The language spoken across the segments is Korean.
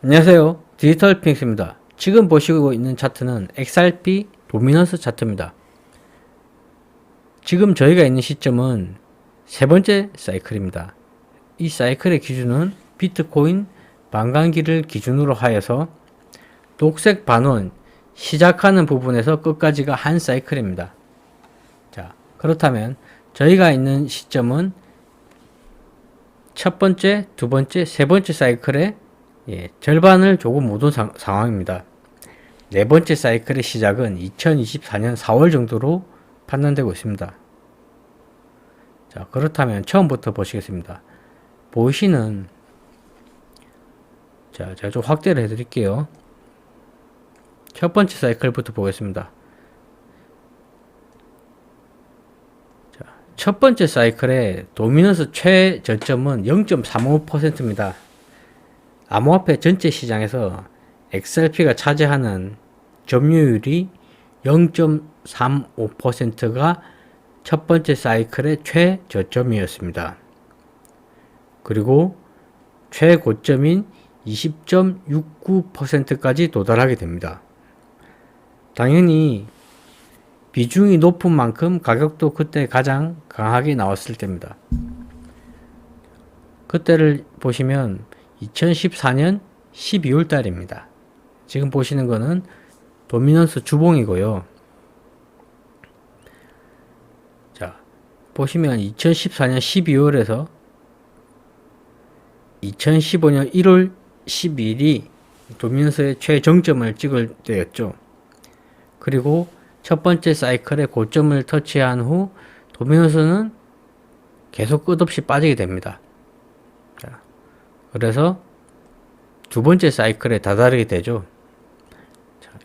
안녕하세요. 디지털 핑스입니다. 지금 보시고 있는 차트는 XRP 도미넌스 차트입니다. 지금 저희가 있는 시점은 세 번째 사이클입니다. 이 사이클의 기준은 비트코인 반감기를 기준으로 하여서 녹색 반원 시작하는 부분에서 끝까지가 한 사이클입니다. 자, 그렇다면 저희가 있는 시점은 첫 번째, 두 번째, 세 번째 사이클의 절반을 조금 못 온 상황입니다. 네 번째 사이클의 시작은 2024년 4월 정도로 판단되고 있습니다. 자, 그렇다면 처음부터 보시겠습니다. 보시는, 자, 제가 좀 확대를 해드릴게요. 첫 번째 사이클부터 보겠습니다. 자, 첫 번째 사이클의 도미넌스 최저점은 0.35%입니다. 암호화폐 전체 시장에서 XRP가 차지하는 점유율이 0.35%가 첫 번째 사이클의 최저점이었습니다. 그리고 최고점인 20.69%까지 도달하게 됩니다. 당연히 비중이 높은 만큼 가격도 그때 가장 강하게 나왔을 때입니다. 그때를 보시면 2014년 12월 달입니다. 지금 보시는 거는 도미넌스 주봉이고요. 자, 보시면 2014년 12월에서 2015년 1월 12일이 도미넌스의 최정점을 찍을 때였죠. 그리고 첫 번째 사이클의 고점을 터치한 후 도미넌스는 계속 끝없이 빠지게 됩니다. 그래서 두 번째 사이클에 다다르게 되죠.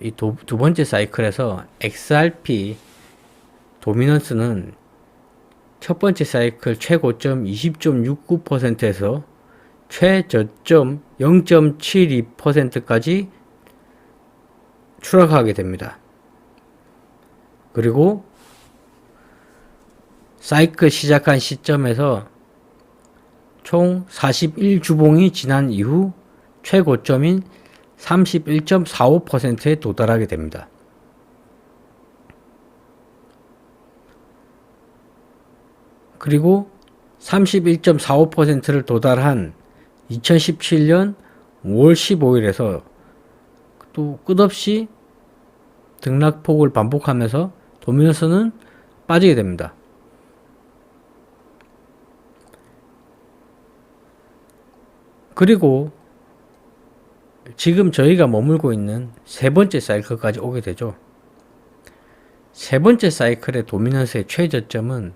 이 두 번째 사이클에서 XRP 도미넌스는 첫 번째 사이클 최고점 20.69%에서 최저점 0.72%까지 추락하게 됩니다. 그리고 사이클 시작한 시점에서 총 41주봉이 지난 이후 최고점인 31.45%에 도달하게 됩니다. 그리고 31.45%를 도달한 2017년 5월 15일에서 또 끝없이 등락폭을 반복하면서 도미넌스는 빠지게 됩니다. 그리고 지금 저희가 머물고 있는 세 번째 사이클까지 오게 되죠. 세 번째 사이클의 도미넌스의 최저점은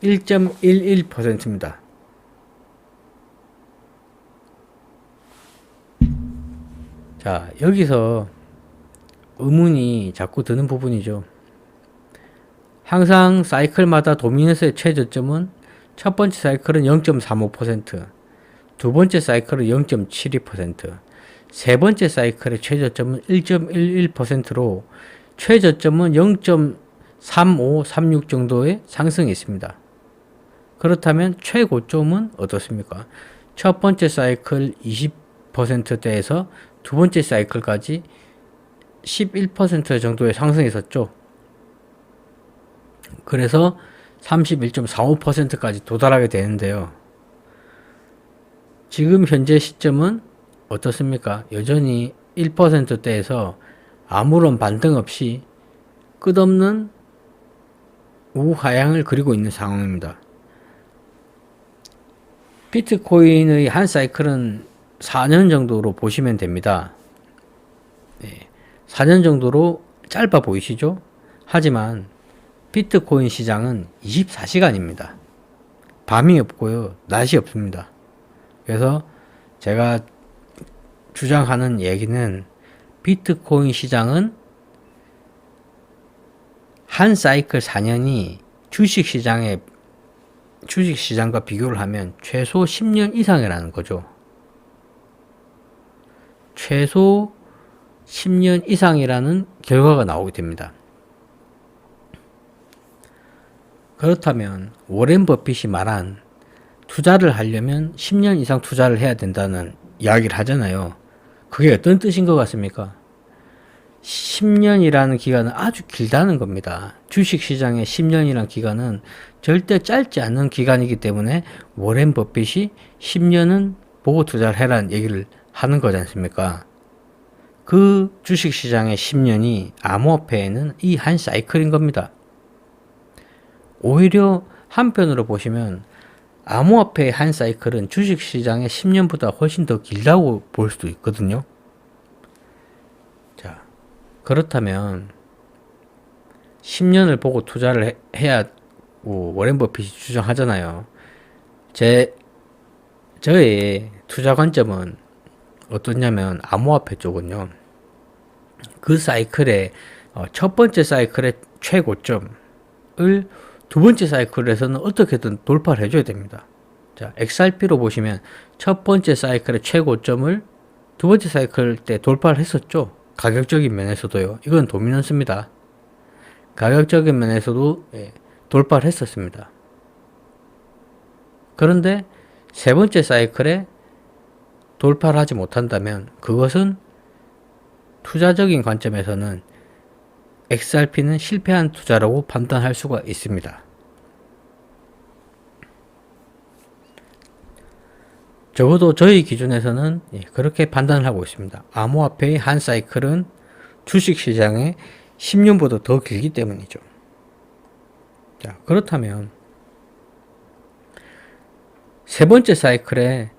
1.11%입니다. 자, 여기서 의문이 자꾸 드는 부분이죠. 항상 사이클마다 도미넌스의 최저점은 첫 번째 사이클은 0.35%, 두 번째 사이클은 0.72%, 세 번째 사이클의 최저점은 1.11%로 최저점은 0.35, 36 정도의 상승이 있습니다. 그렇다면 최고점은 어떻습니까? 첫 번째 사이클 20%대에서 두 번째 사이클까지 11% 정도의 상승이 있었죠. 그래서 31.45%까지 도달하게 되는데요. 지금 현재 시점은 어떻습니까? 여전히 1%대에서 아무런 반등 없이 끝없는 우하향을 그리고 있는 상황입니다. 비트코인의 한 사이클은 4년 정도로 보시면 됩니다. 4년 정도로 짧아 보이시죠? 하지만 비트코인 시장은 24시간입니다. 밤이 없고요, 낮이 없습니다. 그래서 제가 주장하는 얘기는 비트코인 시장은 한 사이클 4년이 주식시장과 비교를 하면 최소 10년 이상이라는 거죠. 최소 10년 이상이라는 결과가 나오게 됩니다. 그렇다면 워렌 버핏이 말한 투자를 하려면 10년 이상 투자를 해야 된다는 이야기를 하잖아요. 그게 어떤 뜻인 것 같습니까? 10년이라는 기간은 아주 길다는 겁니다. 주식시장의 10년이라는 기간은 절대 짧지 않은 기간이기 때문에 워렌 버핏이 10년은 보고 투자를 해라는 얘기를 하는 거지 않습니까? 그 주식시장의 10년이 암호화폐에는 이 한 사이클인 겁니다. 오히려 한편으로 보시면 암호화폐의 한 사이클은 주식시장의 10년보다 훨씬 더 길다고 볼 수도 있거든요. 자, 그렇다면 10년을 보고 투자를 해야 워렌 버핏이 주장하잖아요. 저의 투자 관점은 어떠냐면 암호화폐 쪽은요. 그 사이클의 첫 번째 사이클의 최고점을 두 번째 사이클에서는 어떻게든 돌파를 해줘야 됩니다. 자, XRP로 보시면 첫 번째 사이클의 최고점을 두 번째 사이클 때 돌파를 했었죠. 가격적인 면에서도요. 이건 도미넌스입니다. 가격적인 면에서도 돌파를 했었습니다. 그런데 세 번째 사이클에 돌파를 하지 못한다면 그것은 투자적인 관점에서는 XRP는 실패한 투자라고 판단할 수가 있습니다. 적어도 저희 기준에서는 그렇게 판단을 하고 있습니다. 암호화폐의 한 사이클은 주식시장의 10년보다 더 길기 때문이죠. 자, 그렇다면 세 번째 사이클에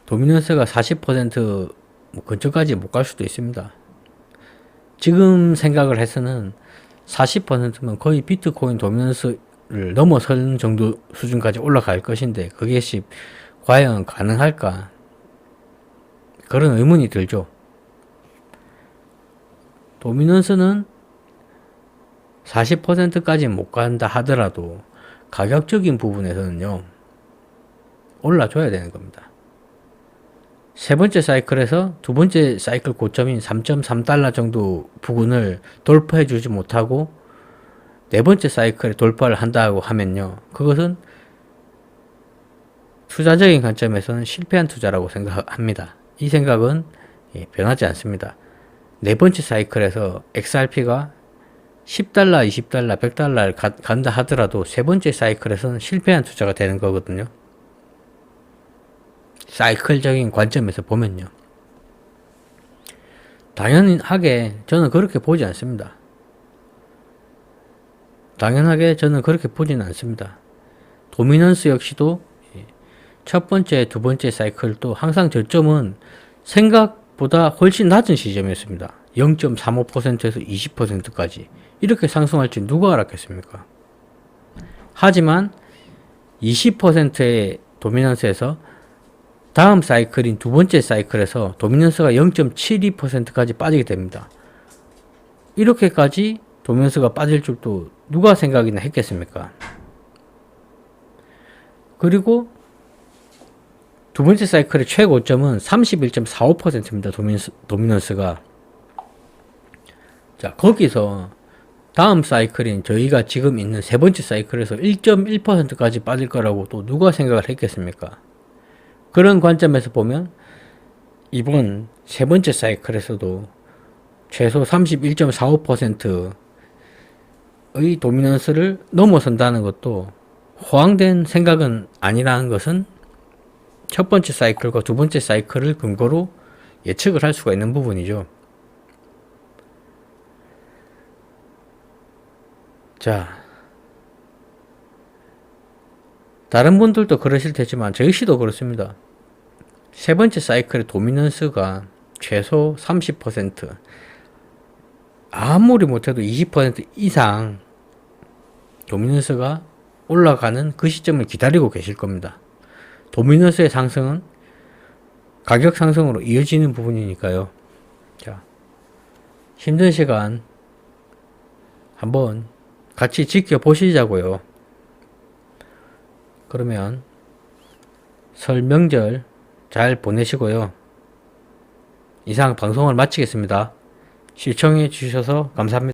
도미넌스가 40% 근처까지 못 갈 수도 있습니다. 지금 생각을 해서는 40%면 거의 비트코인 도미넌스를 넘어서는 정도 수준까지 올라갈 것인데 그것이 과연 가능할까? 그런 의문이 들죠. 도미넌스는 40%까지 못 간다 하더라도 가격적인 부분에서는요, 올라줘야 되는 겁니다. 세 번째 사이클에서 두 번째 사이클 고점인 3.3달러 정도 부근을 돌파해 주지 못하고 네 번째 사이클에 돌파를 한다고 하면요, 그것은 투자적인 관점에서는 실패한 투자라고 생각합니다. 이 생각은 변하지 않습니다. 네 번째 사이클에서 XRP가 10달러, 20달러, 100달러를 간다 하더라도 세 번째 사이클에서는 실패한 투자가 되는 거거든요. 사이클적인 관점에서 보면요. 당연하게 저는 그렇게 보지 않습니다. 당연하게 저는 그렇게 보지는 않습니다. 도미넌스 역시도 첫 번째, 두 번째 사이클도 항상 저점은 생각보다 훨씬 낮은 시점이었습니다. 0.35%에서 20%까지 이렇게 상승할 줄 누가 알았겠습니까? 하지만 20%의 도미넌스에서 다음 사이클인 두 번째 사이클에서 도미넌스가 0.72%까지 빠지게 됩니다. 이렇게까지 도미넌스가 빠질 줄도 누가 생각이나 했겠습니까? 그리고 두 번째 사이클의 최고점은 31.45%입니다. 도미넌스가. 자, 거기서 다음 사이클인 저희가 지금 있는 세 번째 사이클에서 1.1%까지 빠질 거라고 또 누가 생각을 했겠습니까? 그런 관점에서 보면 이번 세 번째 사이클에서도 최소 31.45%의 도미넌스를 넘어선다는 것도 호황된 생각은 아니라는 것은 첫 번째 사이클과 두 번째 사이클을 근거로 예측을 할 수가 있는 부분이죠. 자, 다른 분들도 그러실 테지만 저 역시도 그렇습니다. 세 번째 사이클의 도미넌스가 최소 30%, 아무리 못해도 20% 이상 도미넌스가 올라가는 그 시점을 기다리고 계실 겁니다. 도미넌스의 상승은 가격 상승으로 이어지는 부분이니까요. 자, 힘든 시간 한번 같이 지켜보시자고요. 그러면 설 명절 잘 보내시고요. 이상 방송을 마치겠습니다. 시청해 주셔서 감사합니다.